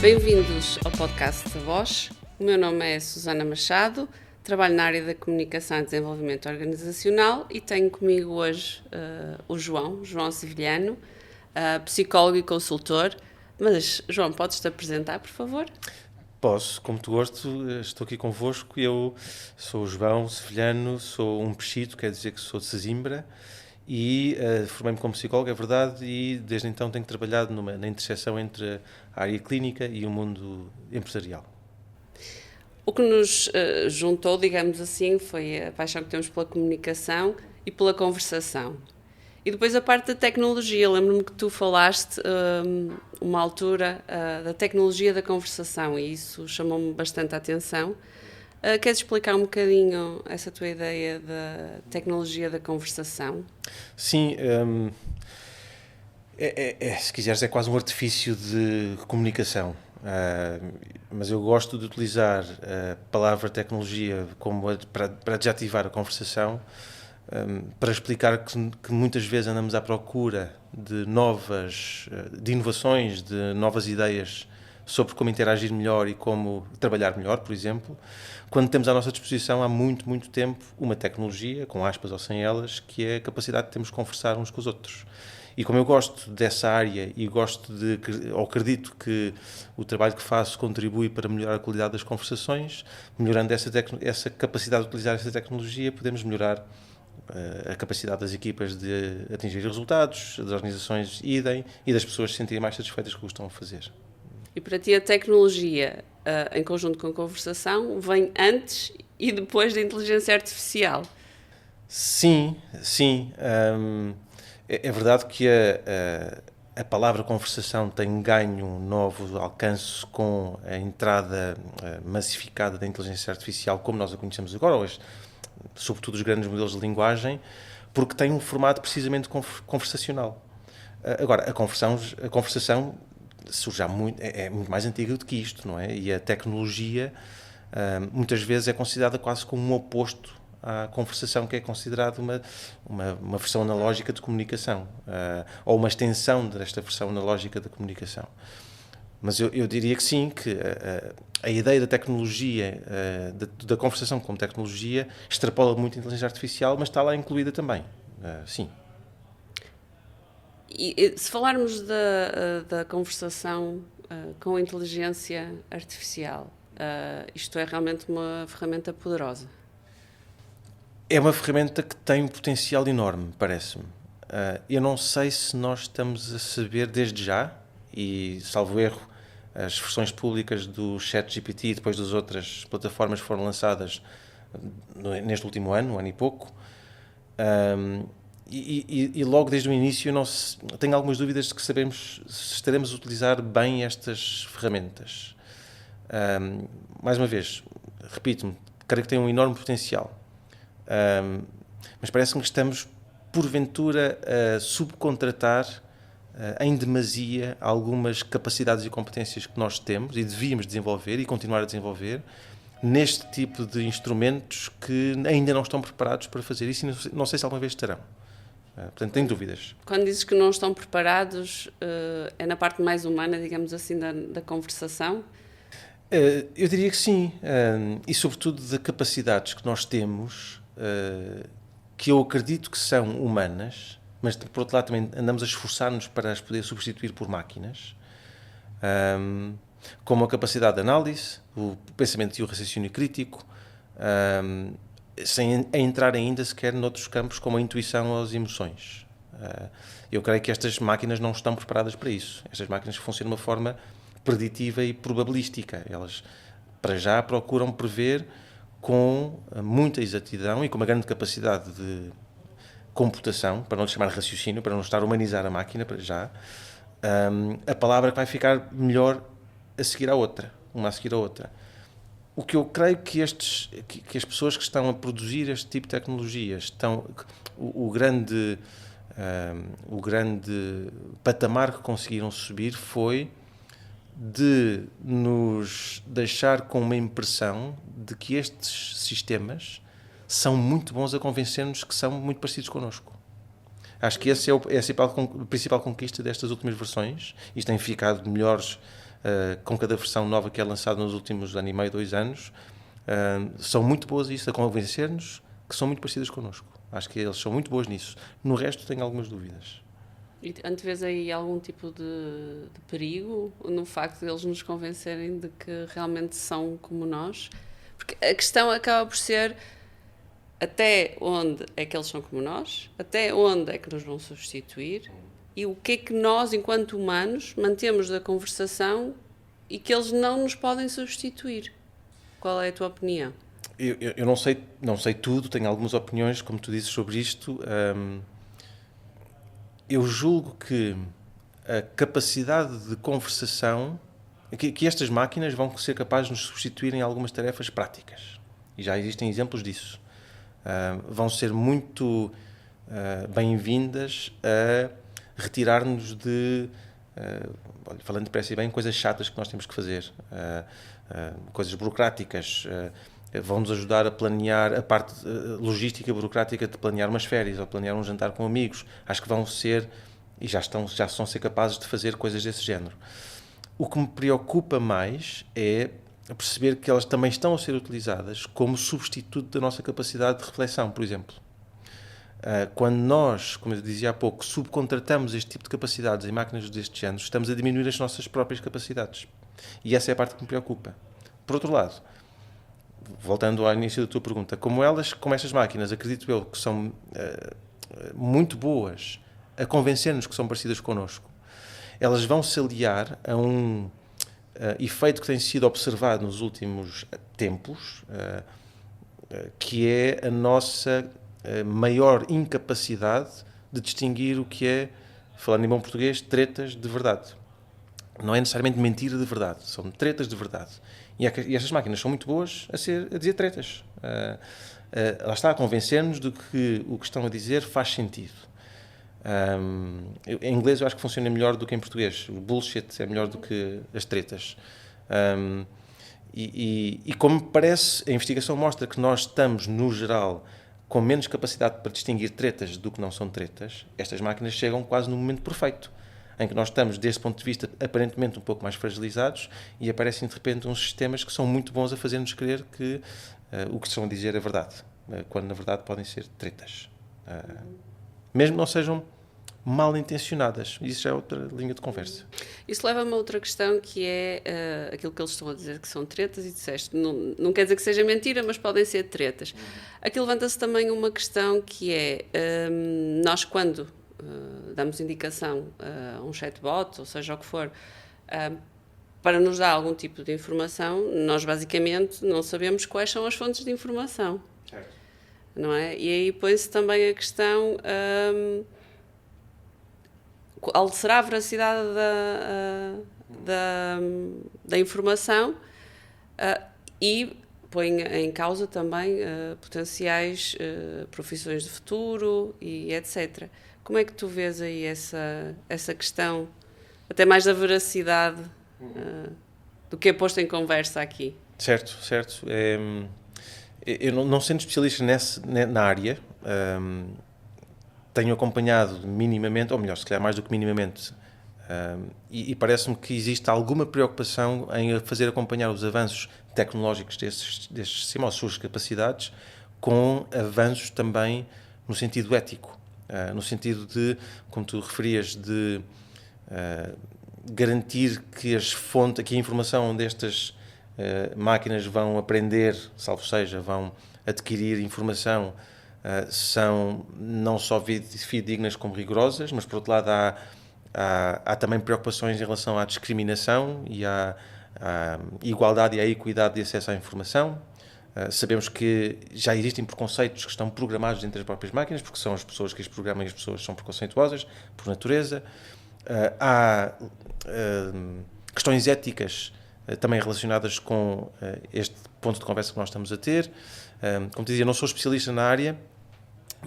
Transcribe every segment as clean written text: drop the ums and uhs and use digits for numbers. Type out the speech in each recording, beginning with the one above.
Bem-vindos ao podcast da Voz. O meu nome é Susana Machado, trabalho na área da comunicação e desenvolvimento organizacional e tenho comigo hoje o João Sevilhano, psicólogo e consultor. Mas, João, podes-te apresentar, por favor? Posso, como tu gosto, estou aqui convosco. Eu sou o João Sevilhano, sou um pechito, quer dizer que sou de Sesimbra, e formei-me como psicólogo, é verdade, e desde então tenho trabalhado na interseção entre a área clínica e o mundo empresarial. O que nos juntou, digamos assim, foi a paixão que temos pela comunicação e pela conversação. E depois a parte da tecnologia. Lembro-me que tu falaste uma altura da tecnologia da conversação e isso chamou-me bastante a atenção. Queres explicar um bocadinho essa tua ideia da tecnologia da conversação? Sim, se quiseres é quase um artifício de comunicação, mas eu gosto de utilizar a palavra tecnologia para desativar a conversação, para explicar que muitas vezes andamos à procura de inovações, de novas ideias sobre como interagir melhor e como trabalhar melhor, por exemplo, quando temos à nossa disposição há muito, muito tempo uma tecnologia, com aspas ou sem elas, que é a capacidade de termos de conversar uns com os outros. E como eu gosto dessa área e acredito que o trabalho que faço contribui para melhorar a qualidade das conversações, melhorando essa capacidade de utilizar essa tecnologia, podemos melhorar a capacidade das equipas de atingir resultados, das organizações idem, e das pessoas se sentirem mais satisfeitas com o que estão a fazer. E para ti a tecnologia, em conjunto com a conversação, vem antes e depois da inteligência artificial? Sim. É verdade que a palavra conversação tem ganho um novo alcance com a entrada massificada da inteligência artificial, como nós a conhecemos agora, hoje, sobretudo os grandes modelos de linguagem, porque tem um formato precisamente conversacional. Agora, a conversação surge é muito mais antiga do que isto, não é? E a tecnologia muitas vezes é considerada quase como um oposto à conversação, que é considerada uma versão analógica de comunicação, ou uma extensão desta versão analógica da comunicação. Mas eu diria que sim, que a ideia da tecnologia, da conversação como tecnologia, extrapola muito a inteligência artificial, mas está lá incluída também, sim. E se falarmos da conversação com a inteligência artificial, isto é realmente uma ferramenta poderosa? É uma ferramenta que tem um potencial enorme, parece-me. Eu não sei se nós estamos a saber desde já, e salvo erro, as versões públicas do ChatGPT e depois das outras plataformas que foram lançadas neste último ano, um ano e pouco. E logo desde o início tenho algumas dúvidas de que sabemos se estaremos a utilizar bem estas ferramentas. Mais uma vez, repito-me, creio que tem um enorme potencial. Mas parece-me que estamos, porventura, a subcontratar em demasia algumas capacidades e competências que nós temos e devíamos desenvolver e continuar a desenvolver neste tipo de instrumentos que ainda não estão preparados para fazer isso e não sei se alguma vez estarão. Portanto, tenho dúvidas. Quando dizes que não estão preparados, é na parte mais humana, digamos assim, da conversação? Eu diria que sim. E sobretudo de capacidades que nós temos, que eu acredito que são humanas, mas por outro lado também andamos a esforçar-nos para as poder substituir por máquinas, como a capacidade de análise, o pensamento e o raciocínio crítico, sem entrar ainda sequer noutros campos como a intuição ou as emoções. Eu creio que estas máquinas não estão preparadas para isso. Estas máquinas funcionam de uma forma preditiva e probabilística. Elas, para já, procuram prever com muita exatidão e com uma grande capacidade de computação, para não lhe chamar raciocínio, para não estar a humanizar a máquina, para já, a palavra que vai ficar melhor a seguir à outra, uma a seguir à outra. O que eu creio que as pessoas que estão a produzir este tipo de tecnologias o grande patamar que conseguiram subir foi de nos deixar com uma impressão de que estes sistemas são muito bons a convencer-nos que são muito parecidos connosco. Acho que essa é a principal conquista destas últimas versões. Isto tem ficado melhores com cada versão nova que é lançada nos últimos ano e meio, 2 anos, são muito boas a convencer-nos que são muito parecidas connosco. Acho que eles são muito bons nisso. No resto tenho algumas dúvidas. E antevês aí algum tipo de perigo no facto de eles nos convencerem de que realmente são como nós? Porque a questão acaba por ser até onde é que eles são como nós, até onde é que nos vão substituir e o que é que nós, enquanto humanos, mantemos da conversação e que eles não nos podem substituir. Qual é a tua opinião? Eu não sei tudo, tenho algumas opiniões, como tu dizes, sobre isto. Eu julgo que a capacidade de conversação, que estas máquinas vão ser capazes de nos substituir em algumas tarefas práticas. E já existem exemplos disso. Vão ser muito bem-vindas a retirar-nos de, falando depressa e bem, coisas chatas que nós temos que fazer. Coisas burocráticas. Vão-nos ajudar a planear a parte logística burocrática de planear umas férias ou planear um jantar com amigos. Acho que vão ser, e já estão a ser capazes de fazer coisas desse género. O que me preocupa mais é perceber que elas também estão a ser utilizadas como substituto da nossa capacidade de reflexão, por exemplo. Quando nós, como eu dizia há pouco, subcontratamos este tipo de capacidades em máquinas deste género, estamos a diminuir as nossas próprias capacidades. E essa é a parte que me preocupa. Por outro lado, voltando ao início da tua pergunta, como estas máquinas, acredito eu, que são muito boas a convencer-nos que são parecidas connosco, elas vão se aliar a um efeito que tem sido observado nos últimos tempos, que é a nossa maior incapacidade de distinguir o que é, falando em bom português, tretas de verdade. Não é necessariamente mentira de verdade, são tretas de verdade. E estas máquinas são muito boas a dizer tretas. Ela está a convencer-nos de que o que estão a dizer faz sentido. Em inglês eu acho que funciona melhor do que em português. O bullshit é melhor do que as tretas. E como me parece, a investigação mostra que nós estamos, no geral, com menos capacidade para distinguir tretas do que não são tretas, estas máquinas chegam quase no momento perfeito, em que nós estamos, desse ponto de vista, aparentemente um pouco mais fragilizados e aparecem de repente uns sistemas que são muito bons a fazer-nos crer que o que estão a dizer é verdade, quando na verdade podem ser tretas. Mesmo não sejam mal intencionadas. Isso já é outra linha de conversa. Isso leva-me a outra questão que é aquilo que eles estão a dizer que são tretas e disseste, não quer dizer que seja mentira, mas podem ser tretas. Aqui levanta-se também uma questão que é, nós quando damos indicação a um chatbot, ou seja o que for, para nos dar algum tipo de informação, nós basicamente não sabemos quais são as fontes de informação. Certo. Não é? E aí põe-se também a questão, qual será a veracidade da informação e põe em causa também potenciais profissões de futuro e etc. Como é que tu vês aí essa questão, até mais da veracidade do que é posto em conversa aqui? Certo. Eu não sendo especialista na área, tenho acompanhado minimamente, ou melhor, se calhar mais do que minimamente, e parece-me que existe alguma preocupação em fazer acompanhar os avanços tecnológicos destes sistemas, as suas capacidades, com avanços também no sentido ético, no sentido de, como tu referias, de garantir que a informação destas máquinas vão aprender, salvo seja, vão adquirir informação, são não só fidedignas como rigorosas, mas por outro lado há também preocupações em relação à discriminação e à igualdade e à equidade de acesso à informação. Sabemos que já existem preconceitos que estão programados entre as próprias máquinas, porque são as pessoas que as programam e as pessoas são preconceituosas por natureza. Há questões éticas também relacionadas com este ponto de conversa que nós estamos a ter. Como te dizia, não sou especialista na área,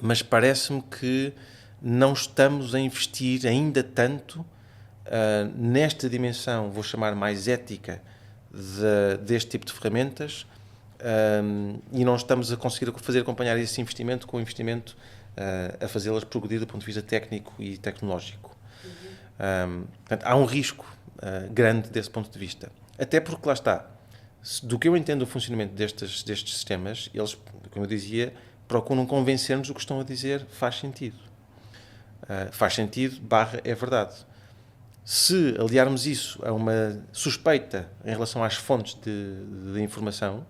mas parece-me que não estamos a investir ainda tanto nesta dimensão, vou chamar mais ética, deste tipo de ferramentas, e não estamos a conseguir fazer acompanhar esse investimento com o investimento a fazê-las progredir do ponto de vista técnico e tecnológico. Portanto, há um risco grande desse ponto de vista. Até porque, lá está, do que eu entendo do funcionamento destes sistemas, eles, como eu dizia, procuram convencer-nos o que estão a dizer faz sentido. Faz sentido, é verdade. Se aliarmos isso a uma suspeita em relação às fontes de informação,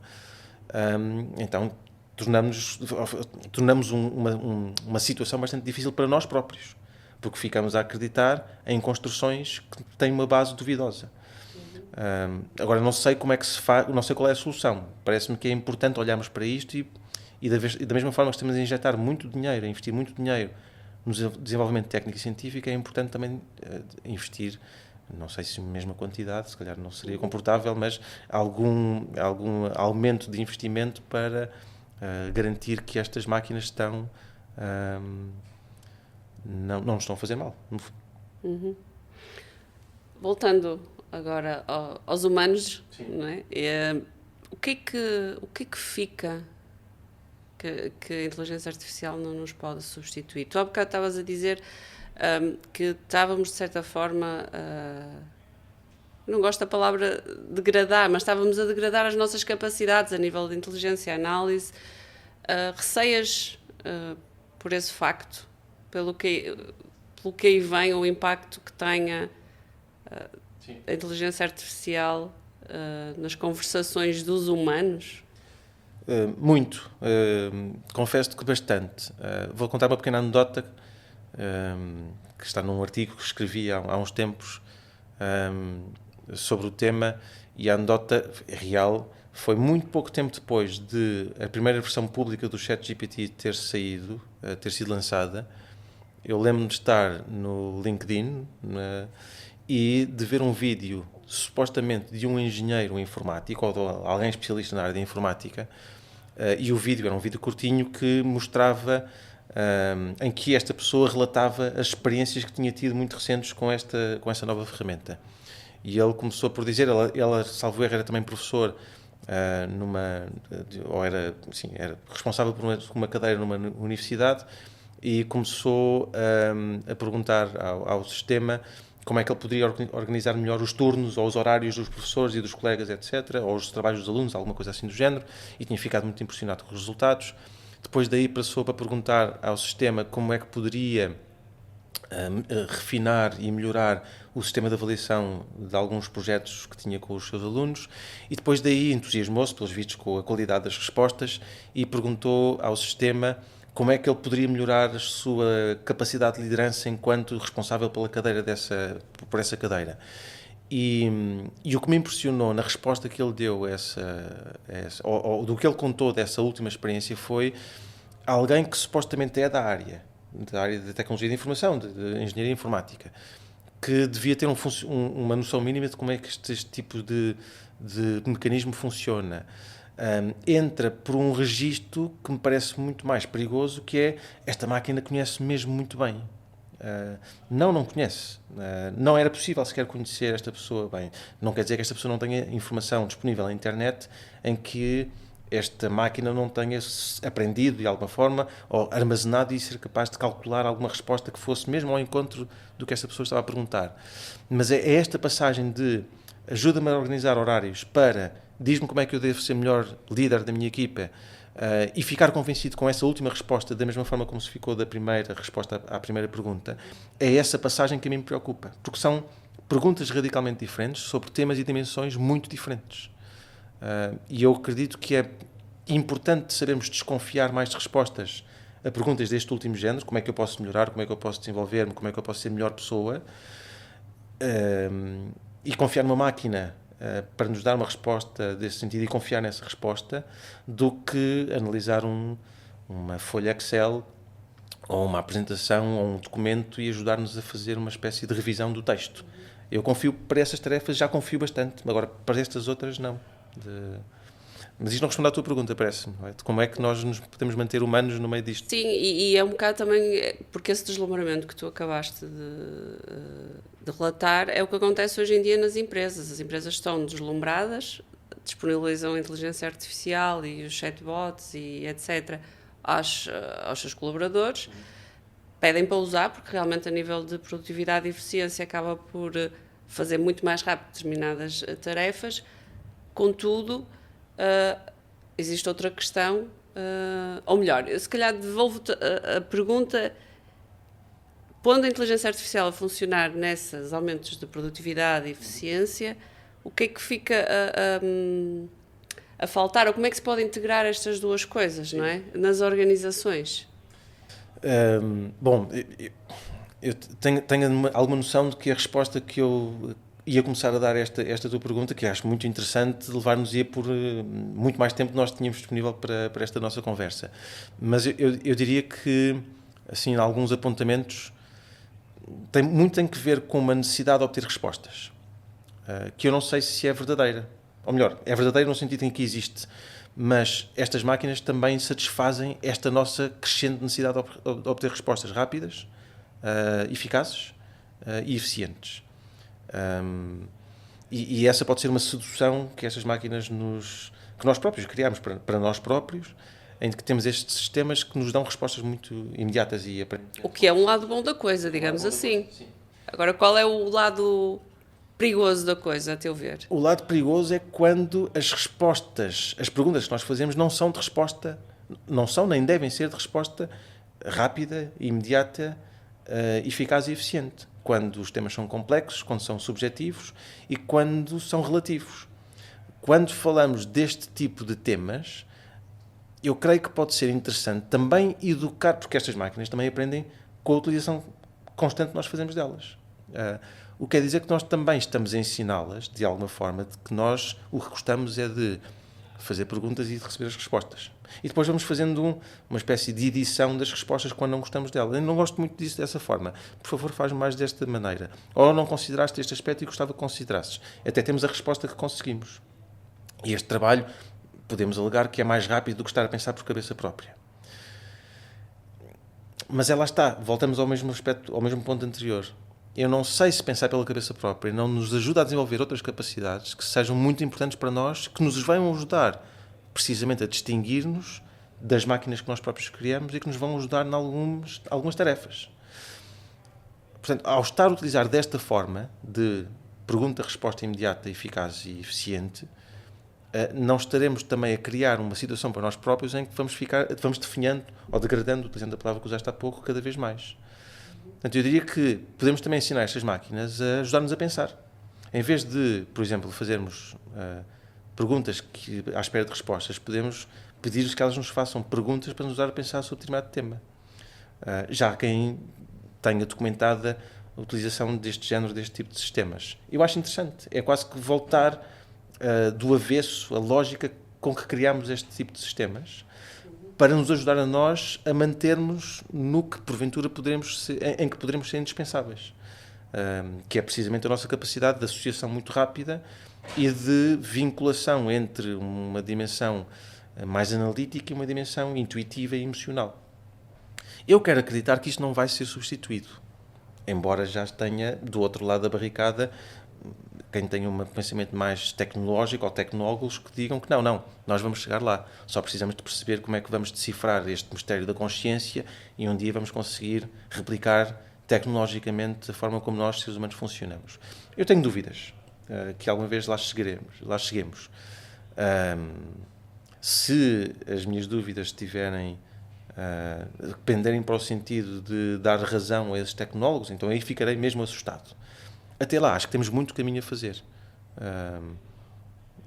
então tornamos uma situação bastante difícil para nós próprios, porque ficamos a acreditar em construções que têm uma base duvidosa. Agora, não sei como é que se faz, não sei qual é a solução. Parece-me que é importante olharmos para isto e da mesma forma que estamos a injetar muito dinheiro, a investir muito dinheiro no desenvolvimento técnico e científico, é importante também investir, não sei se a mesma quantidade, se calhar não seria comportável, mas algum aumento de investimento para garantir que estas máquinas estão não nos estão a fazer mal. Uhum. Voltando agora aos humanos, não é? O que é que fica que a inteligência artificial não nos pode substituir? Tu há bocado estavas a dizer que estávamos, de certa forma, não gosto da palavra degradar, mas estávamos a degradar as nossas capacidades a nível de inteligência e análise. Receias por esse facto, pelo que aí vem o impacto que tenha a inteligência artificial nas conversações dos humanos? Muito. Confesso-te que bastante. Vou contar uma pequena anedota que está num artigo que escrevi há uns tempos sobre o tema, e a anedota real foi muito pouco tempo depois de a primeira versão pública do ChatGPT ter sido lançada. Eu lembro-me de estar no LinkedIn e de ver um vídeo supostamente de um engenheiro informático ou de alguém especialista na área de informática, e o vídeo era um vídeo curtinho que mostrava em que esta pessoa relatava as experiências que tinha tido muito recentes com esta nova ferramenta. E ele começou por dizer, ela salvo erro, era também professor era responsável por uma cadeira numa universidade, e começou a perguntar ao sistema como é que ele poderia organizar melhor os turnos ou os horários dos professores e dos colegas, etc., ou os trabalhos dos alunos, alguma coisa assim do género, e tinha ficado muito impressionado com os resultados. Depois daí passou para perguntar ao sistema como é que poderia refinar e melhorar o sistema de avaliação de alguns projetos que tinha com os seus alunos, e depois daí entusiasmou-se, pelos vistos, com a qualidade das respostas, e perguntou ao sistema como é que ele poderia melhorar a sua capacidade de liderança enquanto responsável por essa cadeira. E o que me impressionou na resposta que ele deu ou do que ele contou dessa última experiência, foi alguém que supostamente é da área de tecnologia de informação, de engenharia informática, que devia ter uma noção mínima de como é que este tipo de mecanismo funciona. Entra por um registro que me parece muito mais perigoso, que é: esta máquina conhece mesmo muito bem. Não conhece. Não era possível sequer conhecer esta pessoa bem. Não quer dizer que esta pessoa não tenha informação disponível na internet em que esta máquina não tenha aprendido de alguma forma, ou armazenado, e ser capaz de calcular alguma resposta que fosse mesmo ao encontro do que esta pessoa estava a perguntar. Mas é esta passagem de ajuda-me a organizar horários para diz-me como é que eu devo ser melhor líder da minha equipa, e ficar convencido com essa última resposta, da mesma forma como se ficou da primeira resposta à primeira pergunta, é essa passagem que a mim me preocupa, porque são perguntas radicalmente diferentes sobre temas e dimensões muito diferentes. E eu acredito que é importante sabermos desconfiar mais de respostas a perguntas deste último género: como é que eu posso melhorar, como é que eu posso desenvolver-me, como é que eu posso ser melhor pessoa, e confiar numa máquina para nos dar uma resposta desse sentido, e confiar nessa resposta, do que analisar uma folha Excel ou uma apresentação ou um documento e ajudar-nos a fazer uma espécie de revisão do texto. Eu confio para essas tarefas, já confio bastante, agora para estas outras não. Mas isto não responde à tua pergunta, parece-me, não é? De como é que nós nos podemos manter humanos no meio disto. Sim, e é um bocado também, porque esse deslumbramento que tu acabaste de relatar é o que acontece hoje em dia nas empresas. As empresas estão deslumbradas, disponibilizam a inteligência artificial e os chatbots e etc. aos seus colaboradores, pedem para usar, porque realmente a nível de produtividade e eficiência acaba por fazer muito mais rápido determinadas tarefas. Contudo, existe outra questão, ou melhor, se calhar devolvo-te a pergunta, pondo a inteligência artificial a funcionar nesses aumentos de produtividade e eficiência, o que é que fica a faltar, ou como é que se pode integrar estas duas coisas, não é? Nas organizações? Bom, eu tenho alguma noção de que a resposta que eu ia começar a dar esta tua pergunta, que acho muito interessante, levar-nos-ia por muito mais tempo que nós tínhamos disponível para esta nossa conversa. Mas eu diria que, assim, alguns apontamentos muito tem que ver com uma necessidade de obter respostas, que eu não sei se é verdadeira. Ou melhor, é verdadeira no sentido em que existe, mas estas máquinas também satisfazem esta nossa crescente necessidade de obter respostas rápidas, eficazes e eficientes. E essa pode ser uma sedução que estas máquinas que nós próprios criamos para nós próprios, em que temos estes sistemas que nos dão respostas muito imediatas e aparentes. O que é um lado bom da coisa, digamos assim. Agora, qual é o lado perigoso da coisa, a teu ver? O lado perigoso é quando as respostas, as perguntas que nós fazemos não são de resposta, não são nem devem ser de resposta rápida, imediata, eficaz e eficiente. Quando os temas são complexos, quando são subjetivos e quando são relativos. Quando falamos deste tipo de temas, eu creio que pode ser interessante também educar, porque estas máquinas também aprendem com a utilização constante que nós fazemos delas. O que quer dizer que nós também estamos a ensiná-las, de alguma forma, de que nós o que gostamos é de fazer perguntas e de receber as respostas. E depois vamos fazendo uma espécie de edição das respostas quando não gostamos delas. Eu não gosto muito disso dessa forma. Por favor, faz mais desta maneira. Ou não consideraste este aspecto e gostava que considerasses. Até temos a resposta que conseguimos. E este trabalho, podemos alegar que é mais rápido do que estar a pensar por cabeça própria. Mas lá está. Voltamos ao mesmo aspecto, ao mesmo ponto anterior. Eu não sei se pensar pela cabeça própria não nos ajuda a desenvolver outras capacidades que sejam muito importantes para nós, que nos vão ajudar precisamente a distinguir-nos das máquinas que nós próprios criamos e que nos vão ajudar em algumas tarefas. Portanto, ao estar a utilizar desta forma de pergunta-resposta imediata, eficaz e eficiente, não estaremos também a criar uma situação para nós próprios em que vamos definhando ou degradando, utilizando a palavra que usaste há pouco, cada vez mais. Portanto, eu diria que podemos também ensinar estas máquinas a ajudar-nos a pensar. Em vez de, por exemplo, fazermos perguntas à espera de respostas, podemos pedir-lhes que elas nos façam perguntas para nos ajudar a pensar sobre determinado tema. Já quem tenha documentada a utilização deste género, deste tipo de sistemas. Eu acho interessante. É quase que voltar do avesso a lógica com que criamos este tipo de sistemas, para nos ajudar a nós a mantermos no que porventura em que poderemos ser indispensáveis, que é precisamente a nossa capacidade de associação muito rápida e de vinculação entre uma dimensão mais analítica e uma dimensão intuitiva e emocional. Eu quero acreditar que isto não vai ser substituído, embora já tenha do outro lado da barricada quem tenha um pensamento mais tecnológico ou tecnólogos que digam que não, nós vamos chegar lá. Só precisamos de perceber como é que vamos decifrar este mistério da consciência e um dia vamos conseguir replicar tecnologicamente a forma como nós, seres humanos, funcionamos. Eu tenho dúvidas que alguma vez lá cheguemos. Se as minhas dúvidas penderem para o sentido de dar razão a esses tecnólogos, então aí ficarei mesmo assustado. Até lá, acho que temos muito caminho a fazer.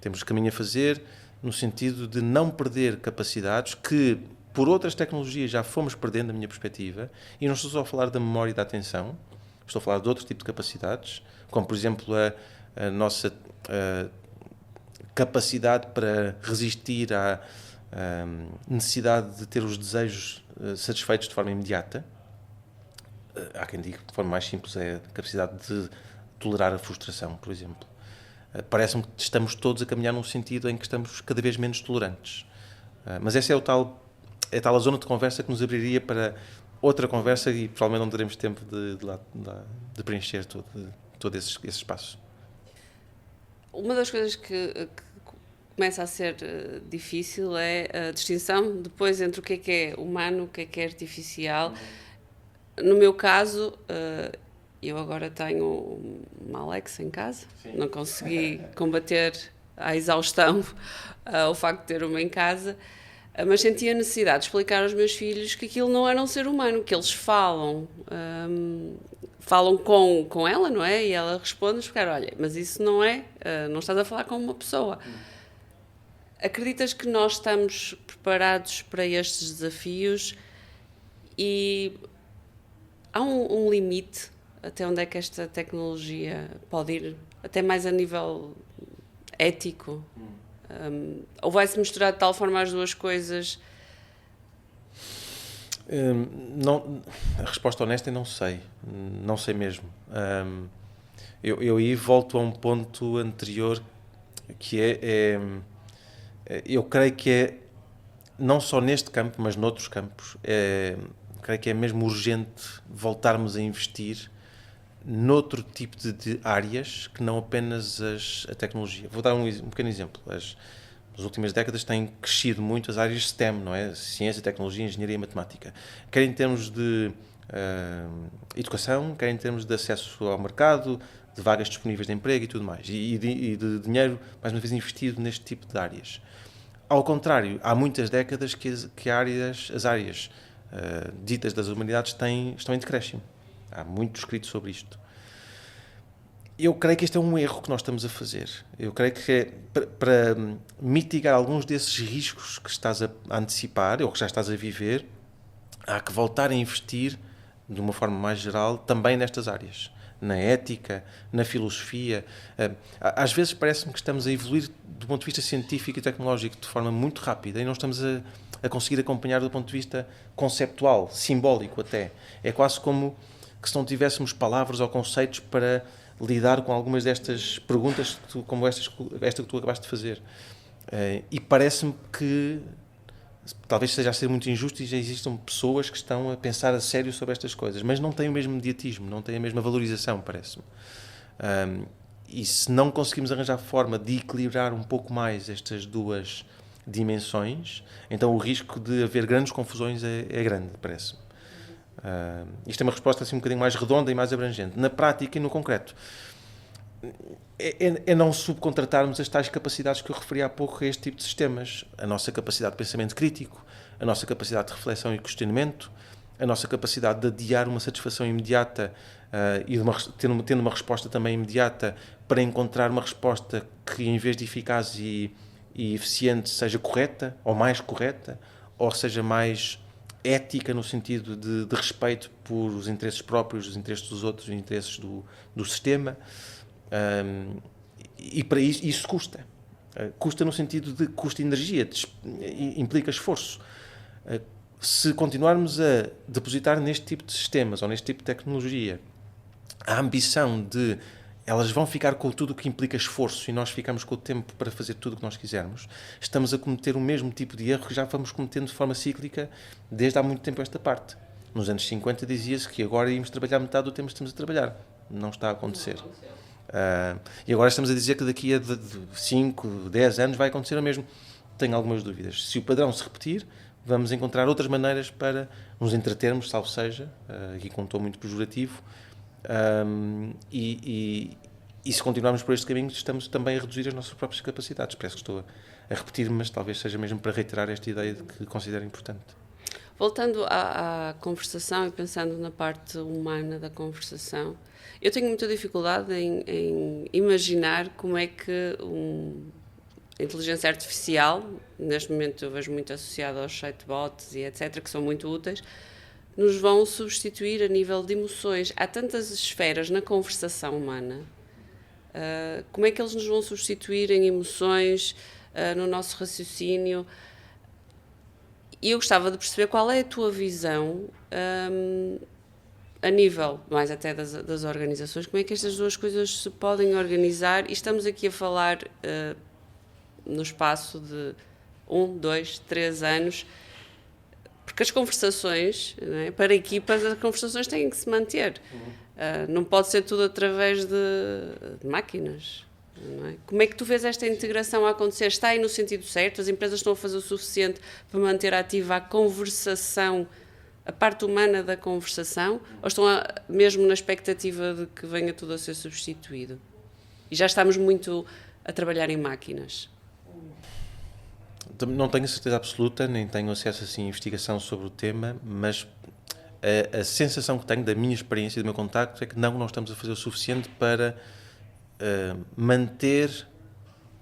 Temos caminho a fazer no sentido de não perder capacidades que, por outras tecnologias, já fomos perdendo, na minha perspectiva, e não estou só a falar da memória e da atenção, estou a falar de outro tipo de capacidades, como, por exemplo, a nossa capacidade para resistir à necessidade de ter os desejos satisfeitos de forma imediata. Há quem diga que, de forma mais simples, é a capacidade de tolerar a frustração, por exemplo. Parece-me que estamos todos a caminhar num sentido em que estamos cada vez menos tolerantes. Mas essa é a tal a zona de conversa que nos abriria para outra conversa e provavelmente não teremos tempo de preencher todo esse espaço. Uma das coisas que começa a ser difícil é a distinção depois entre o que é humano, o que é artificial. No meu caso, Eu agora tenho uma Alexa em casa, Sim. Não consegui combater à exaustão o facto de ter uma em casa, mas senti a necessidade de explicar aos meus filhos que aquilo não era um ser humano, que eles falam com ela, não é? E ela responde-nos, porque, olha, mas isso não é, não estás a falar com uma pessoa. Acreditas que nós estamos preparados para estes desafios e há um limite até onde é que esta tecnologia pode ir, até mais a nível ético? Ou vai-se misturar de tal forma as duas coisas? Não, a resposta honesta é não sei. Não sei mesmo. Eu aí volto a um ponto anterior que eu creio que é, não só neste campo, mas noutros campos, creio que é mesmo urgente voltarmos a investir noutro tipo de áreas que não apenas a tecnologia. Vou dar um pequeno exemplo. Nas últimas décadas têm crescido muito as áreas STEM, não é? Ciência, tecnologia, engenharia e matemática. Quer em termos de educação, quer em termos de acesso ao mercado, de vagas disponíveis de emprego e tudo mais. E de dinheiro, mais uma vez, investido neste tipo de áreas. Ao contrário, há muitas décadas que as áreas ditas das humanidades estão em decréscimo. Há muito escrito sobre isto. Eu creio que este é um erro que nós estamos a fazer. Eu creio que para mitigar alguns desses riscos que estás a antecipar, ou que já estás a viver, há que voltar a investir, de uma forma mais geral, também nestas áreas. Na ética, na filosofia. Às vezes parece-me que estamos a evoluir do ponto de vista científico e tecnológico de forma muito rápida e não estamos a conseguir acompanhar do ponto de vista conceptual, simbólico até. É quase como que se não tivéssemos palavras ou conceitos para lidar com algumas destas perguntas como esta que tu acabaste de fazer. E parece-me que, talvez seja a ser muito injusto, e já existam pessoas que estão a pensar a sério sobre estas coisas, mas não têm o mesmo mediatismo, não têm a mesma valorização, parece-me. E se não conseguimos arranjar forma de equilibrar um pouco mais estas duas dimensões, então o risco de haver grandes confusões é grande, parece-me. Isto é uma resposta assim um bocadinho mais redonda e mais abrangente. Na prática e no concreto, é não subcontratarmos as tais capacidades que eu referi há pouco a este tipo de sistemas. A nossa capacidade de pensamento crítico, a nossa capacidade de reflexão e questionamento, a nossa capacidade de adiar uma satisfação imediata e tendo uma resposta também imediata para encontrar uma resposta que, em vez de eficaz e eficiente, seja correta, ou mais correta, ou seja mais ética no sentido de respeito por os interesses próprios, os interesses dos outros, os interesses do sistema. E para isso custa. Custa no sentido de custa energia, implica esforço. Se continuarmos a depositar neste tipo de sistemas ou neste tipo de tecnologia a ambição de elas vão ficar com tudo o que implica esforço e nós ficamos com o tempo para fazer tudo o que nós quisermos, estamos a cometer o mesmo tipo de erro que já vamos cometendo de forma cíclica desde há muito tempo esta parte. Nos anos 50 dizia-se que agora íamos trabalhar metade do tempo que estamos a trabalhar. Não está a acontecer. E agora estamos a dizer que daqui a 5, 10 anos vai acontecer o mesmo. Tenho algumas dúvidas. Se o padrão se repetir, vamos encontrar outras maneiras para nos entretermos, salvo seja, aqui com um tom muito pejorativo, e se continuarmos por este caminho, estamos também a reduzir as nossas próprias capacidades. Parece que estou a repetir-me, mas talvez seja mesmo para reiterar esta ideia de que considero importante. Voltando à conversação e pensando na parte humana da conversação, eu tenho muita dificuldade em imaginar como é que a inteligência artificial, neste momento eu vejo muito associada aos chatbots e etc., que são muito úteis, nos vão substituir a nível de emoções. Há tantas esferas na conversação humana. Como é que eles nos vão substituir em emoções, no nosso raciocínio? E eu gostava de perceber qual é a tua visão, a nível mais até das organizações, como é que estas duas coisas se podem organizar, e estamos aqui a falar no espaço de 1, 2, 3 anos, porque as conversações, não é? Para equipas, as conversações têm que se manter. Não pode ser tudo através de máquinas. Não é? Como é que tu vês esta integração a acontecer? Está aí no sentido certo? As empresas estão a fazer o suficiente para manter ativa a conversação a parte humana da conversação, ou estão mesmo na expectativa de que venha tudo a ser substituído? E já estamos muito a trabalhar em máquinas. Não tenho certeza absoluta, nem tenho acesso assim, a investigação sobre o tema, mas a sensação que tenho da minha experiência e do meu contacto é que não estamos a fazer o suficiente para manter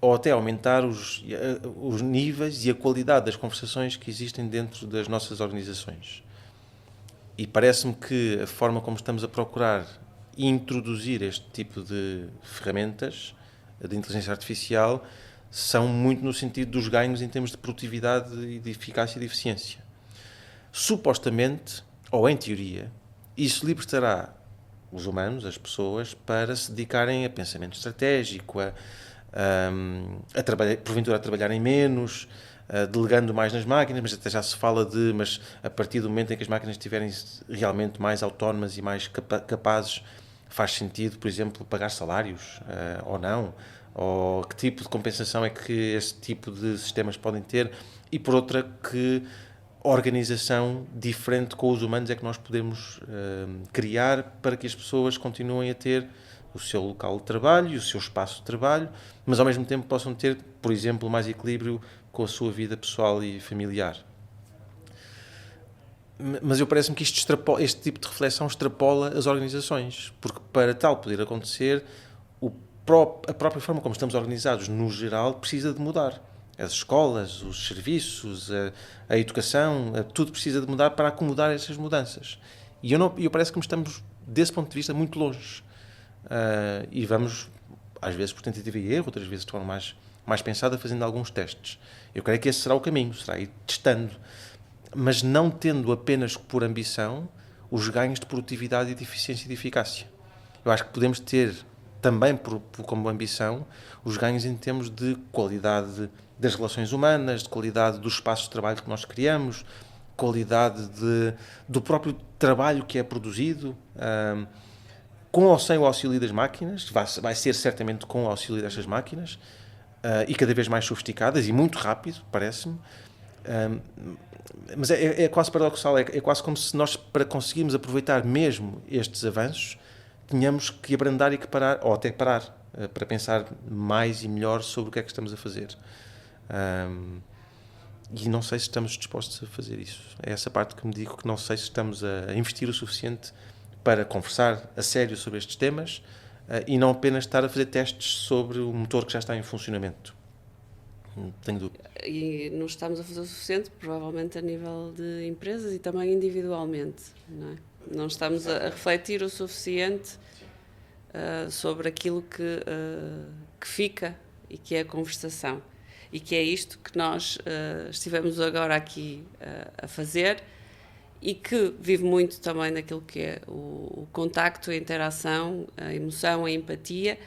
ou até aumentar os níveis e a qualidade das conversações que existem dentro das nossas organizações. E parece-me que a forma como estamos a procurar introduzir este tipo de ferramentas de inteligência artificial são muito no sentido dos ganhos em termos de produtividade e de eficácia e de eficiência. Supostamente, ou em teoria, isso libertará os humanos, as pessoas, para se dedicarem a pensamento estratégico, porventura a trabalharem menos, delegando mais nas máquinas, mas até já se fala mas a partir do momento em que as máquinas estiverem realmente mais autónomas e mais capazes, faz sentido, por exemplo, pagar salários ou não, ou que tipo de compensação é que esse tipo de sistemas podem ter, e por outra, que organização diferente com os humanos é que nós podemos criar para que as pessoas continuem a ter o seu local de trabalho e o seu espaço de trabalho, mas ao mesmo tempo possam ter, por exemplo, mais equilíbrio com a sua vida pessoal e familiar. Mas eu parece-me que este tipo de reflexão extrapola as organizações, porque para tal poder acontecer, a própria forma como estamos organizados no geral precisa de mudar. As escolas, os serviços, a educação, tudo precisa de mudar para acomodar essas mudanças. E eu parece que estamos, desse ponto de vista, muito longe. E vamos, às vezes por tentativa e erro, outras vezes de forma mais pensada, fazendo alguns testes. Eu creio que esse será o caminho, será ir testando, mas não tendo apenas por ambição os ganhos de produtividade e de eficiência e de eficácia. Eu acho que podemos ter também como ambição os ganhos em termos de qualidade das relações humanas, de qualidade dos espaços de trabalho que nós criamos, qualidade do próprio trabalho que é produzido, com ou sem o auxílio das máquinas. Vai ser certamente com o auxílio destas máquinas, e cada vez mais sofisticadas e muito rápido, parece-me. Mas é quase paradoxal, é quase como se nós, para conseguirmos aproveitar mesmo estes avanços, tínhamos que abrandar e que parar, ou até parar, para pensar mais e melhor sobre o que é que estamos a fazer. E não sei se estamos dispostos a fazer isso. É essa parte que me digo, que não sei se estamos a investir o suficiente para conversar a sério sobre estes temas, e não apenas estar a fazer testes sobre o motor que já está em funcionamento. Tenho dúvida. E não estamos a fazer o suficiente, provavelmente a nível de empresas e também individualmente, não é? Não estamos a refletir o suficiente sobre aquilo que fica e que é a conversação. E que é isto que nós estivemos agora aqui a fazer, e que vive muito também daquilo que é o contacto, a interação, a emoção, a empatia,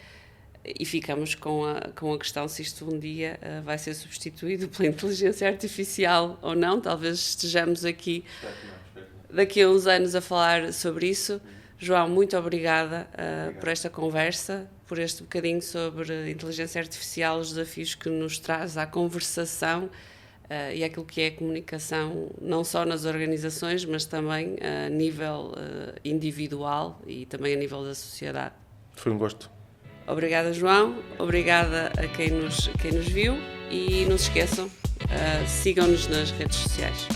e ficamos com a questão se isto um dia vai ser substituído pela inteligência artificial ou não. Talvez estejamos aqui daqui a uns anos a falar sobre isso. João, muito obrigada por esta conversa, por este bocadinho sobre inteligência artificial, os desafios que nos traz à conversação e aquilo que é a comunicação, não só nas organizações, mas também a nível individual e também a nível da sociedade. Foi um gosto. Obrigada, João. Obrigada a quem nos viu, e não se esqueçam, sigam-nos nas redes sociais.